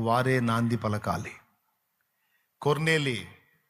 వారే నాంది పలకాలి. కొర్నేలి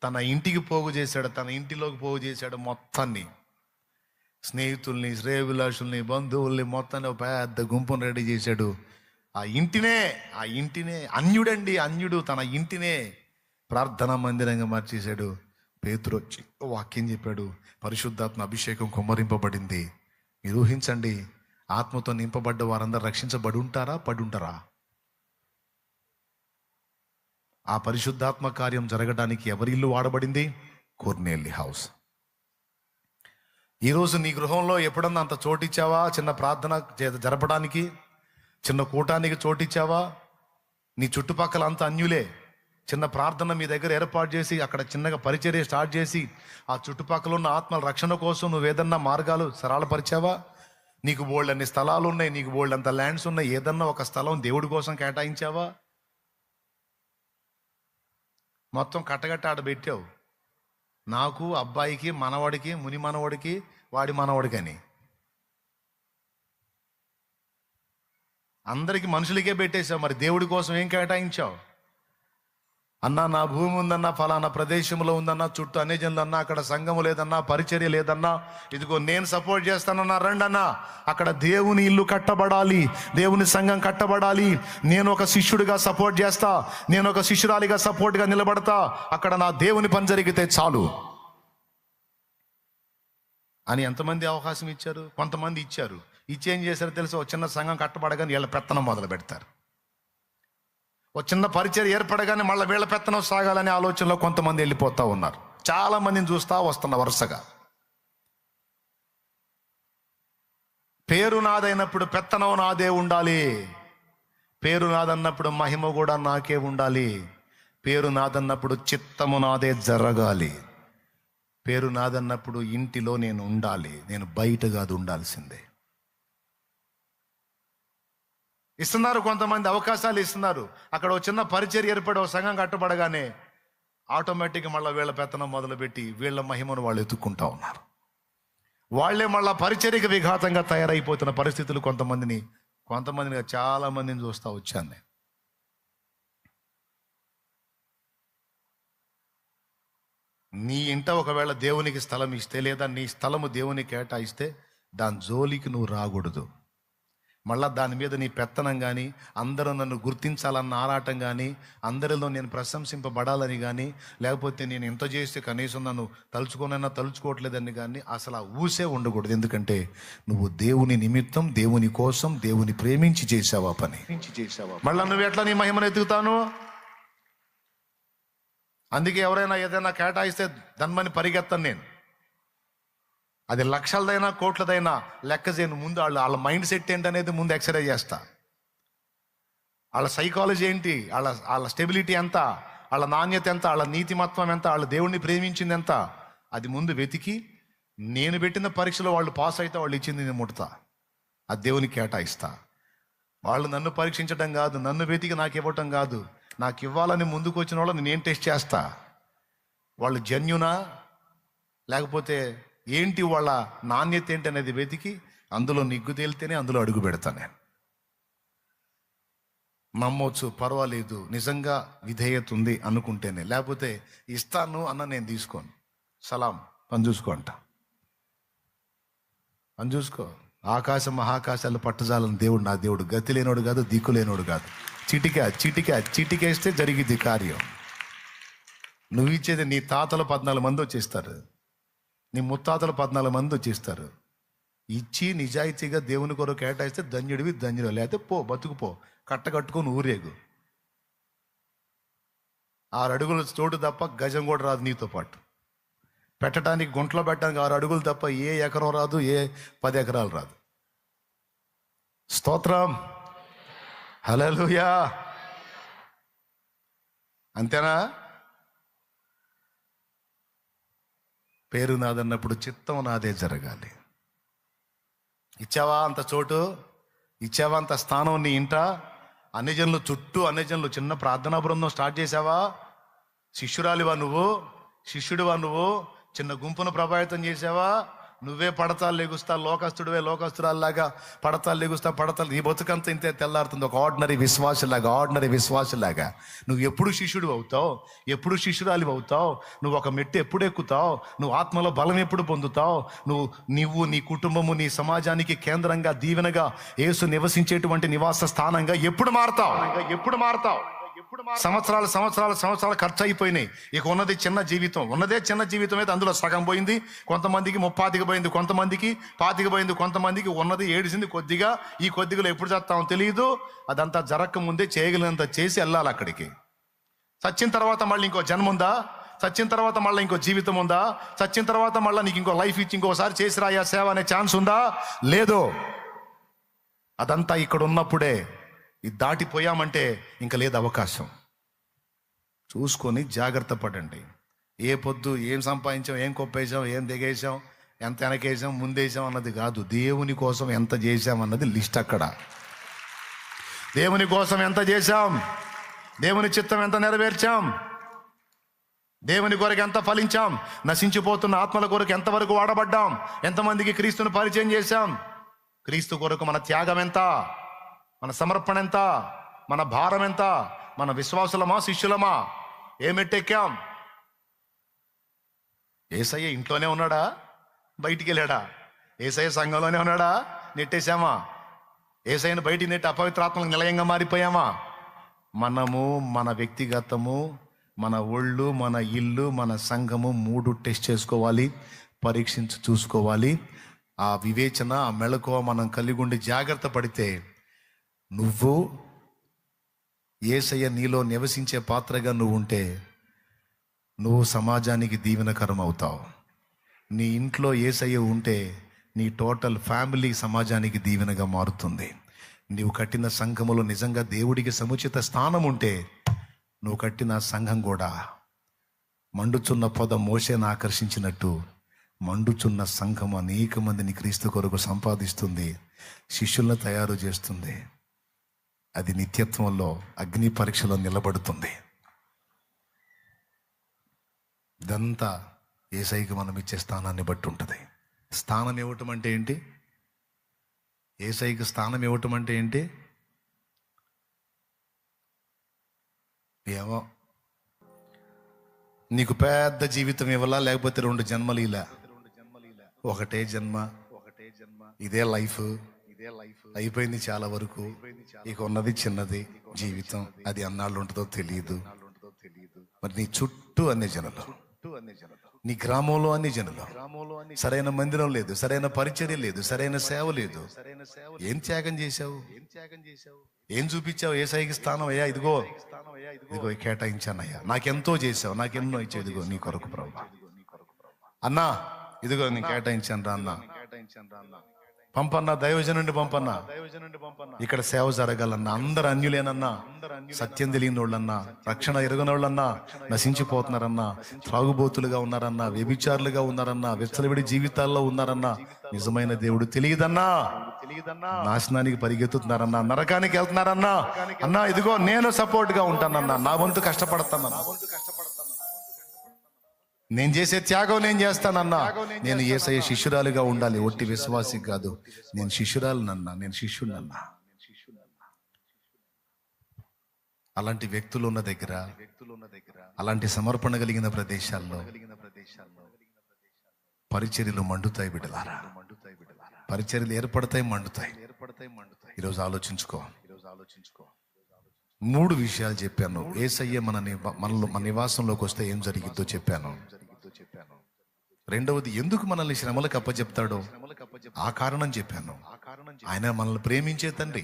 తన ఇంటికి పోగు చేశాడు, తన ఇంటిలోకి పోగు చేశాడు మొత్తాన్ని, స్నేహితుల్ని, శ్రేయభిలాషుల్ని, బంధువుల్ని మొత్తాన్ని ఒక పెద్ద గుంపును రెడీ చేశాడు. ఆ ఇంటినే అన్యుడు తన ఇంటినే ప్రార్థనా మందిరంగా మార్చేశాడు. పేతురు వచ్చి వాక్యం చెప్పాడు, పరిశుద్ధాత్మ అభిషేకం కుమ్మరింపబడింది. మీరు ఊహించండి, ఆత్మతో నింపబడ్డ వారందరూ రక్షించబడి ఉంటారా, పడుంటారా? ఆ పరిశుద్ధాత్మ కార్యం జరగడానికి ఎవరి ఇల్లు వాడబడింది? కొర్నేలి హౌస్. ఈరోజు నీ గృహంలో ఎప్పుడన్నా అంత చోటిచ్చావా? చిన్న ప్రార్థన జరపడానికి, చిన్న కూటానికి చోటిచ్చావా? నీ చుట్టుపక్కల అంత అన్యులే. చిన్న ప్రార్థన మీ దగ్గర ఏర్పాటు చేసి అక్కడ చిన్నగా పరిచర్య స్టార్ట్ చేసి ఆ చుట్టుపక్కల ఉన్న ఆత్మల రక్షణ కోసం నువ్వు ఏదన్నా మార్గాలు సరళపరిచావా? నీకు బోల్డన్ని స్థలాలు ఉన్నాయి, నీకు బోల్డంత ల్యాండ్స్ ఉన్నాయి, ఏదన్నా ఒక స్థలం దేవుడి కోసం కేటాయించావా? మొత్తం కట్టగట్ట ఆడ పెట్టావు. నాకు, అబ్బాయికి, మనవడికి, ముని మనవడికి, వాడి మనవడికని అందరికి మనుషులకే పెట్టేశావు. మరి దేవుడి కోసం ఏం కేటాయించావు? అన్నా నా భూమి ఉందన్నా, ఫలానా ప్రదేశంలో ఉందన్నా, చుట్టూ అన్ని జనులు అన్నా, అక్కడ సంఘము లేదన్నా, పరిచర్య లేదన్నా, ఇదిగో నేను సపోర్ట్ చేస్తానన్నా, రండి అన్నా. అక్కడ దేవుని ఇల్లు కట్టబడాలి, దేవుని సంఘం కట్టబడాలి. నేను ఒక శిష్యుడిగా సపోర్ట్ చేస్తా, నేను ఒక శిష్యురాలిగా సపోర్ట్గా నిలబడతా, అక్కడ నా దేవుని పని జరిగితే చాలు అని ఎంతమంది అవకాశం ఇచ్చారు? కొంతమంది ఇచ్చారు. ఇచ్చి ఏం చేశారు తెలుసు? ఒక చిన్న సంఘం కట్టబడగానే వీళ్ళ పెత్తనం మొదలు పెడతారు. ఒక చిన్న పరిచయం ఏర్పడగానే మళ్ళీ వీళ్ళ పెత్తనం సాగాలనే ఆలోచనలో కొంతమంది వెళ్ళిపోతూ ఉన్నారు. చాలా మందిని చూస్తా వస్తున్న వరుసగా. పేరు నాదైనప్పుడు పెత్తనం నాదే ఉండాలి, పేరు నాదన్నప్పుడు మహిమ కూడా నాకే ఉండాలి, పేరు నాదన్నప్పుడు చిత్తము నాదే జరగాలి, పేరు నాదన్నప్పుడు ఇంటిలో నేను ఉండాలి, నేను బయట కాదు ఉండాల్సిందే. ఇస్తున్నారు కొంతమంది, అవకాశాలు ఇస్తున్నారు. అక్కడ ఒక చిన్న పరిచర్య ఏర్పడి ఒక సంఘం కట్టబడగానే ఆటోమేటిక్గా మళ్ళీ వీళ్ళ పెత్తనం మొదలుపెట్టి వీళ్ళ మహిమను వాళ్ళు ఎత్తుక్కుంటా ఉన్నారు. వాళ్ళే మళ్ళీ పరిచర్యకి విఘాతంగా తయారైపోతున్న పరిస్థితులు కొంతమందిని చాలా మందిని చూస్తూ వచ్చాను నేను. నీ ఇంట ఒకవేళ దేవునికి స్థలం ఇస్తే, లేదా నీ స్థలము దేవునికి కేటాయిస్తే దాని జోలికి నువ్వు రాకూడదు. మళ్ళా దాని మీద నీ పెత్తనం కానీ, అందరూ నన్ను గుర్తించాలన్న ఆరాటం కానీ, అందరిలో నేను ప్రశంసింపబడాలని కానీ, లేకపోతే నేను ఇంత చేస్తే కనీసం నన్ను తలుచుకోవట్లేదని కానీ అసలు ఆ ఊసే ఉండకూడదు. ఎందుకంటే నువ్వు దేవుని నిమిత్తం, దేవుని కోసం, దేవుని ప్రేమించి చేసావా పని. మళ్ళీ నువ్వు ఎట్లా నీ మహిమను ఎత్తుకుతాను? అందుకే ఎవరైనా ఏదైనా కేటాయిస్తే దన్మని పరిగెత్తను నేను. అది లక్షలదైనా కోట్లదైనా లెక్క చేయను. ముందు వాళ్ళ మైండ్ సెట్ ఏంటనేది ముందు ఎక్సర్సైజ్ చేస్తా. వాళ్ళ సైకాలజీ ఏంటి, వాళ్ళ స్టెబిలిటీ ఎంత, వాళ్ళ నాణ్యత ఎంత, వాళ్ళ నీతిమత్వం ఎంత, వాళ్ళ దేవుణ్ణి ప్రేమించింది ఎంత, అది ముందు వెతికి నేను పెట్టిన పరీక్షలో వాళ్ళు పాస్ అయితే వాళ్ళు ఇచ్చింది నేను ముడతా, అది దేవునికి కేటాయిస్తా. వాళ్ళు నన్ను పరీక్షించడం కాదు, నన్ను వెతికి నాకు ఇవ్వటం కాదు, నాకు ఇవ్వాలని ముందుకు వచ్చిన వాళ్ళని నేను టెస్ట్ చేస్తా. వాళ్ళు జన్యునా లేకపోతే ఏంటి, వాళ్ళ నాణ్యత ఏంటి అనేది వెతికి అందులో నిగ్గు తేలితేనే అందులో అడుగు పెడతాను నేను. నమ్మొచ్చు, పర్వాలేదు, నిజంగా విధేయత ఉంది అనుకుంటేనే. లేకపోతే ఇస్తాను అన్న నేను తీసుకోను, సలాం, పని చూసుకో అంట. పని చూసుకో. ఆకాశం మహాకాశాలు పట్టజాలని దేవుడు నా దేవుడు, గతి లేనోడు కాదు, దిక్కు లేనోడు కాదు. చిటికేస్తే జరిగిద్ది కార్యం. నువ్వు ఇచ్చేది నీ తాతలు 14 మంది వచ్చేస్తారు, నీ ముత్తాతలు 14 మంది వచ్చేస్తారు. ఇచ్చి నిజాయితీగా దేవుని కొరకు కేటాయిస్తే ధన్యుడివి, ధన్యుడు. లేకపోతే పో, బతుకుపో, కట్టుకొని ఊరేగు. 6 అడుగుల చోటు తప్ప గజం కూడా రాదు నీతో పాటు. పెట్టడానికి గుంట్లో పెట్టడానికి 6 అడుగులు తప్ప ఏ ఎకరం రాదు, ఏ 10 ఎకరాలు రాదు. స్తోత్రం, హల్లెలూయా. అంతేనా? పేరు నాదన్నప్పుడు చిత్తం నాదే జరగాలి. ఇచ్చావా అంత చోటు, ఇచ్చావా అంత స్థానం నీ ఇంట? అన్ని జనులు చుట్టూ, అన్ని జనులు చిన్న ప్రార్థనా బృందం స్టార్ట్ చేసావా? శిష్యురాలివా నువ్వు, శిష్యుడివా నువ్వు? చిన్న గుంపును ప్రభావితం చేసావా? నువ్వే పడతాలు లెగుస్తా, లోకస్తుడివే లోకస్తురాల్లాగా పడతాలు లెగుస్తా, పడతాలు, ఈ బతుకంతా ఇంతే తెల్లారుతుంది. ఒక ఆర్డినరీ విశ్వాసలాగా నువ్వు ఎప్పుడు శిష్యుడు అవుతావు, ఎప్పుడు శిష్యురాలి అవుతావు, నువ్వు ఒక మెట్టు ఎప్పుడు ఎక్కుతావు, నువ్వు ఆత్మలో బలం ఎప్పుడు పొందుతావు, నువ్వు నీ కుటుంబము నీ సమాజానికి కేంద్రంగా దీవెనగా యేసు నివసించేటువంటి నివాస స్థానంగా ఎప్పుడు మారతావు. సంవత్సరాలు ఖర్చు అయిపోయినాయి. ఇక ఉన్నదే చిన్న జీవితం అయితే అందులో సగం పోయింది, కొంతమందికి 30 పోయింది, కొంతమందికి 25 పోయింది, కొంతమందికి ఉన్నది ఏడిసింది కొద్దిగా. ఈ కొద్దిగా ఎప్పుడు చేస్తామో తెలియదు. అదంతా జరగక ముందే చేయగలిగినంత చేసి వెళ్ళాలి అక్కడికి. చచ్చిన తర్వాత మళ్ళీ ఇంకో జన్మ ఉందా? చచ్చిన తర్వాత మళ్ళీ ఇంకో జీవితం ఉందా? చచ్చిన తర్వాత మళ్ళీ నీకు ఇంకో లైఫ్ ఇచ్చి ఇంకోసారి చేసి రాయా సేవ అనే ఛాన్స్ ఉందా? లేదు. అదంతా ఇక్కడ ఉన్నప్పుడే. ఇది దాటిపోయామంటే ఇంకా లేదు అవకాశం. చూసుకొని జాగ్రత్త పడండి. ఏ పొద్దు ఏం సంపాదించాం, ఏం కొప్పేసాం, ఏం దిగేసాం, ఎంత వెనకేసాం, ముందేసాం అన్నది కాదు. దేవుని కోసం ఎంత చేశాం అన్నది లిస్ట్ అక్కడ. దేవుని కోసం ఎంత చేశాం, దేవుని చిత్తం ఎంత నెరవేర్చాం, దేవుని కొరకు ఎంత ఫలించాం, నశించిపోతున్న ఆత్మల కొరకు ఎంతవరకు వాడబడ్డాం, ఎంతమందికి క్రీస్తుని పరిచయం చేశాం, క్రీస్తు కొరకు మన త్యాగం ఎంత, మన సమర్పణ ఎంత, మన భారం ఎంత, మన విశ్వాసులమా శిష్యులమా, ఏమెట్టెక్కాం? యేసయ్య ఇంట్లోనే ఉన్నాడా, బయటికి వెళ్ళాడా? యేసయ్య సంఘంలోనే ఉన్నాడా, నెట్టేశామా? యేసయ్యను బయటికి నెట్టి అపవిత్రాత్మలకు నిలయంగా మారిపోయామా? మనము మన వ్యక్తిగతము, మన ఒళ్ళు, మన ఇల్లు, మన సంఘము 3 టెస్ట్ చేసుకోవాలి, పరీక్షించి చూసుకోవాలి. ఆ వివేచన, ఆ మెళకువ మనం కలిగి ఉండి జాగ్రత్త పడితే నువ్వు యేసయ్య నీలో నివసించే పాత్రగా నువ్వు ఉంటే నువ్వు సమాజానికి దీవెనకరం అవుతావు. నీ ఇంట్లో యేసయ్య ఉంటే నీ టోటల్ ఫ్యామిలీ సమాజానికి దీవెనగా మారుతుంది. నీవు కట్టిన సంఘములో నిజంగా దేవుడికి సముచిత స్థానం ఉంటే నువ్వు కట్టిన సంఘం కూడా మండుచున్న పొద మోషేను ఆకర్షించినట్టు మండుచున్న సంఘం అనేక మందిని క్రీస్తు కొరకు సంపాదిస్తుంది, శిష్యులను తయారు చేస్తుంది. అది నిత్యత్వంలో అగ్ని పరీక్షలో నిలబడుతుంది. ఇదంతా యేసయ్యకి మనం ఇచ్చే స్థానాన్ని బట్టి ఉంటుంది. స్థానం ఇవ్వటం అంటే ఏంటి? యేసయ్యకి స్థానం ఇవ్వటం అంటే ఏంటి? ఏమో నీకు పెద్ద జీవితం ఇవ్వాలా, లేకపోతే 2 జన్మలు ఇలా, ఒకటే జన్మ, ఇదే లైఫ్ అయిపోయింది చాలా వరకు. ఇక ఉన్నది చిన్నది జీవితం, అది అన్నాళ్ళు ఉంటుందో తెలియదు. మరి నీ చుట్టూ అన్ని జనులు, నీ గ్రామంలో అన్ని జనులు, సరైన మందిరం లేదు, సరైన పరిచర్య లేదు, సరైన సేవ లేదు. ఏం త్యాగం చేశావు, ఏం చూపించావు? యేసయ్యకి స్థానం అయ్యా, ఇదిగో కేటాయించానయ్యా, నాకెంతో చేసావు, నాకెన్నో ఇచ్చావు, ఇదిగో నీ కొరకు ప్రభు అన్నా, ఇదిగో నేను కేటాయించాను రా అన్నా, పంపన్నా, దైవజనుండి పంపన్నా, ఇక్కడ సేవ జరగాలన్నా. అందరు అన్యులేనన్నా, సత్యం తెలియని వాళ్ళన్నా, రక్షణ ఎరుగని వాళ్ళన్నా నశించిపోతున్నారన్నా, త్రాగుబోతులుగా ఉన్నారన్నా, వ్యభిచారులుగా ఉన్నారన్నా, విచ్చలవిడి జీవితాల్లో ఉన్నారన్నా, నిజమైన దేవుడు తెలియదన్నా, నాశనానికి పరిగెత్తుతున్నారన్నా, నరకానికి వెళ్తున్నారన్నా. అన్నా ఇదిగో నేను సపోర్ట్ గా ఉంటానన్నా, నా వంతు కష్టపడతానన్నా, నేను చేసే త్యాగం నేను చేస్తానన్నా. నేను యేసయ్య శిష్యురాలుగా ఉండాలి, ఒట్టి విశ్వాసి కాదు. నేను శిష్యురాలనన్నా, నేను శిష్యునన్నా. అలాంటి వ్యక్తులు ఉన్న దగ్గర, అలాంటి సమర్పణ కలిగిన ప్రదేశాల్లో పరిచర్యలు మండుతాయి బిడ్డలారా. పరిచర్యలు ఏర్పడతాయి, మండుతాయి. ఈరోజు ఆలోచించుకో. 3 విషయాలు చెప్పాను. యేసయ్య మన నివాసంలోకి వస్తే ఏం జరిగిద్దో చెప్పాను. రెండవది, ఎందుకు మనల్ని శ్రమలకు అప్పచెప్తాడో ఆ కారణం చెప్పాను. ఆయన మనల్ని ప్రేమించే తండ్రి.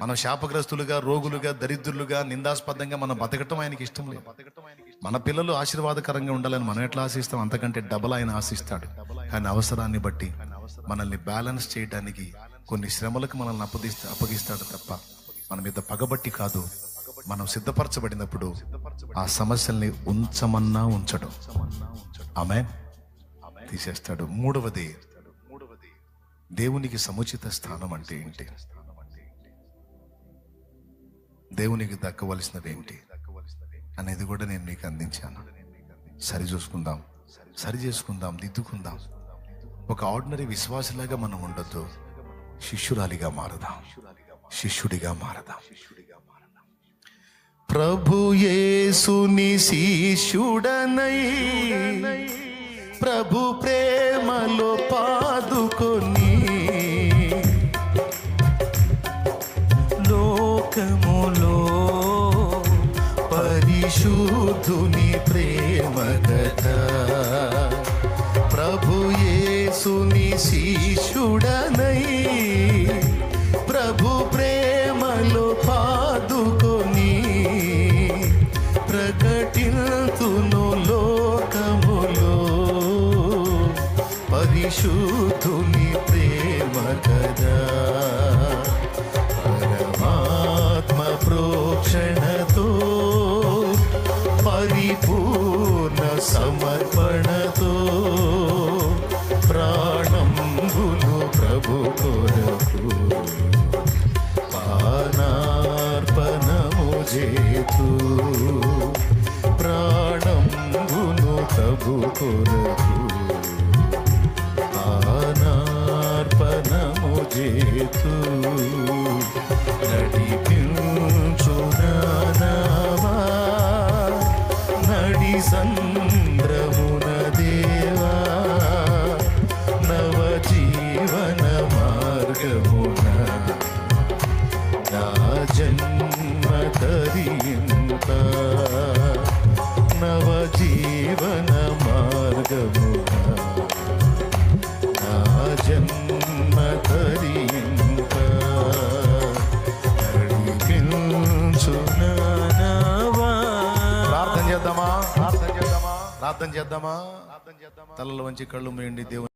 మనం శాపగ్రస్తులుగా, రోగులుగా, దరిద్రులుగా, నిందాస్పదంగా మనం బతకటం ఆయనకి ఇష్టం లేదు. మన పిల్లలు ఆశీర్వాదకరంగా ఉండాలని మనం ఎట్లా ఆశిస్తాం, అంతకంటే డబల్ ఆయన ఆశిస్తాడు. కానీ అవసరాన్ని బట్టి మనల్ని బ్యాలెన్స్ చేయడానికి కొన్ని శ్రమలకు మనల్ని అప్పగిస్తాడు తప్ప మన మీద పగబట్టి కాదు. మనం సిద్ధపరచబడినప్పుడు ఆ సమస్యల్ని ఉంచమన్నా ఉంచడు, ఆమేన్, తీసేస్తాడు. మూడవది, దేవునికి సముచిత స్థానం అంటే ఏంటి, దేవునికి దక్కవలసినవి ఏంటి అనేది కూడా నేను మీకు అందించాను. సరి చేసుకుందాం, దిద్దుకుందాం. ఒక ఆర్డినరీ విశ్వాసలాగా మనం ఉండొద్దు. శిష్యురాలిగా మారదాం, శిష్యుడిగా మారదాం. ప్రభు యేసుని శిష్యుడనై ప్రభు ప్రేమలో పాదుకొని లోకములో పరిశుద్ధుని ప్రేమ కదా. ప్రభు యేసుని శిష్యుడనై ప్రభు ప్రేమలో పాదుకొని ప్రకటిల్తును లోకములో పరిశుద్ధుని ప్రేమ కదా. పరమాత్మ ప్రోక్షణతో పరిపూర్ణ సమర్పణతో ప్రాణంబులు ప్రభు కొరకు పానార్పణము చేతు. ప్రాణంబులు ప్రభు కొరకు పానార్పణము చేతు. నడిపించునావా నడి సంద్రమున దేవా నవ జీవన మార్గమున నా జన్మ తరింప. నవ జీవన మార్గమున నా జన్మ తరింప. ప్రార్థన చేద్దామా, ప్రార్థన చేద్దామా, ప్రార్థన చేద్దామా. తలలు వంచి కళ్ళు మూయండి. దేవుని